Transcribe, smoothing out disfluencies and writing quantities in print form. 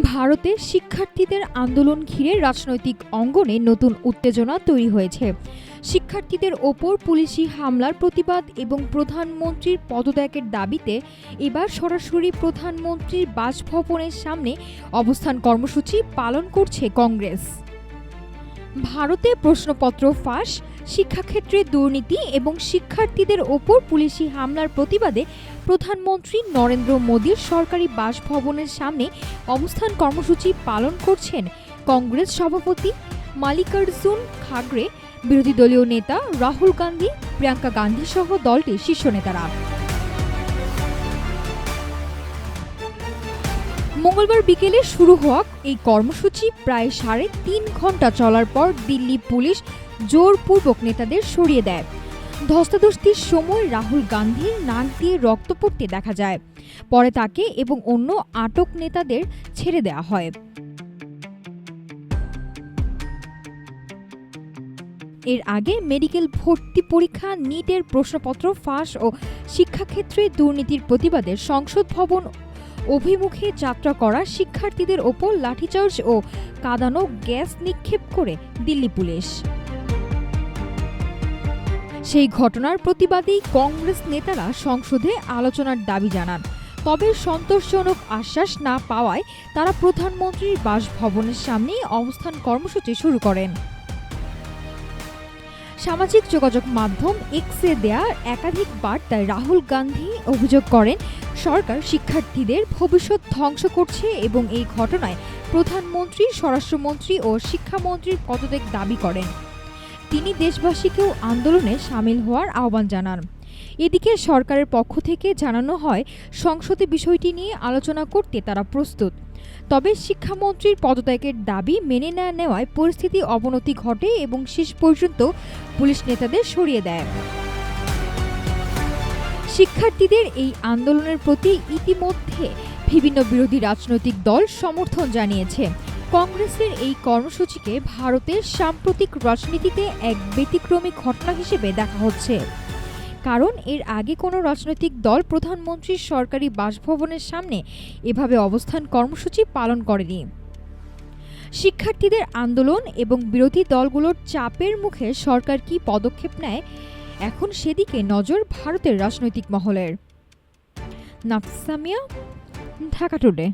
ভারতে শিক্ষার্থীদের আন্দোলন ঘিরে রাজনৈতিক অঙ্গনে নতুন উত্তেজনা তৈরি হয়েছে। শিক্ষার্থীদের ওপর পুলিশি হামলার প্রতিবাদ এবং প্রধানমন্ত্রীর পদত্যাগের দাবিতে এবার সরাসরি প্রধানমন্ত্রীর বাসভবনের সামনে অবস্থান কর্মসূচি পালন করছে কংগ্রেস। ভারতে প্রশ্নপত্র ফাঁস, শিক্ষাক্ষেত্রে দুর্নীতি এবং শিক্ষার্থীদের ওপর পুলিশি হামলার প্রতিবাদে প্রধানমন্ত্রী নরেন্দ্র মোদীর সরকারি বাসভবনের সামনে অবস্থান কর্মসূচি পালন করছেন কংগ্রেস সভাপতি মাল্লিকার্জুন খাড়গে, বিরোধী দলীয় নেতা রাহুল গান্ধী, প্রিয়াঙ্কা গান্ধী সহ দলটির শীর্ষ নেতারা। মঙ্গলবার বিকেলে শুরু হওয়া এই কর্মসূচি প্রায় 3.5 ঘন্টা চলার পর দিল্লি পুলিশ জোরপূর্বক নেতাদের সরিয়ে দেয়। ধস্তাধস্তির সময় রাহুল গান্ধীর নাক দিয়ে রক্ত পড়তে দেখা যায়। পরে তাকে এবং অন্য আটক নেতাদের ছেড়ে দেওয়া হয়। এর আগে মেডিকেল ভর্তি পরীক্ষা, নিটের প্রশ্নপত্র ফাঁস ও শিক্ষাক্ষেত্রে দুর্নীতির প্রতিবাদে সংসদ ভবন অভিমুখে যাত্রা করা শিক্ষার্থীদের ওপর লাঠিচার্জ ও কাঁদানো গ্যাস নিক্ষেপ করে দিল্লি পুলিশ। সেই ঘটনার প্রতিবাদেই কংগ্রেস নেতারা সংসদে আলোচনার দাবি জানান। তবে সন্তোষজনক আশ্বাস না পাওয়ায় তারা প্রধানমন্ত্রীর বাসভবনের সামনে অবস্থান কর্মসূচি শুরু করেন। সামাজিক যোগাযোগ মাধ্যম এক্সে দেয়া একাধিক বার্তায় রাহুল গান্ধী অভিযোগ করেন সরকার শিক্ষার্থীদের ভবিষ্যৎ ধ্বংস করছে এবং এই ঘটনায় প্রধানমন্ত্রী, স্বরাষ্ট্রমন্ত্রী ও শিক্ষামন্ত্রীর পদত্যাগ দাবি করেন। তিনি দেশবাসীকেও আন্দোলনে সামিল হওয়ার আহ্বান জানান। এদিকে সরকারের পক্ষ থেকে জানানো হয় সংসদে বিষয়টি নিয়ে আলোচনা করতে তারা প্রস্তুত। তবে শিক্ষামন্ত্রীর পদত্যাগের দাবি মেনে না নেওয়ায় পরিস্থিতি অবনতি ঘটে এবং শেষ পর্যন্ত পুলিশ নেতাদের সরিয়ে দেয়। শিক্ষার্থীদের এই আন্দোলনের প্রতি ইতিমধ্যে বিভিন্ন বিরোধী রাজনৈতিক দল সমর্থন জানিয়েছে। কংগ্রেসের এই কর্মসূচিকে ভারতের সাম্প্রতিক রাজনীতিতে এক ব্যতিক্রমী ঘটনা হিসেবে দেখা হচ্ছে, কারণ এর আগে কোনো রাজনৈতিক দল প্রধানমন্ত্রীর সরকারি বাসভবনের সামনে এভাবে অবস্থান কর্মসূচি পালন করেনি। শিক্ষার্থীদের আন্দোলন এবং বিরোধী দলগুলোর চাপের মুখে সরকার কী পদক্ষেপ নেয়, এখন সেদিকে নজর ভারতের রাজনৈতিক মহলের। নাফিসা মিয়া, ঢাকা টুডে।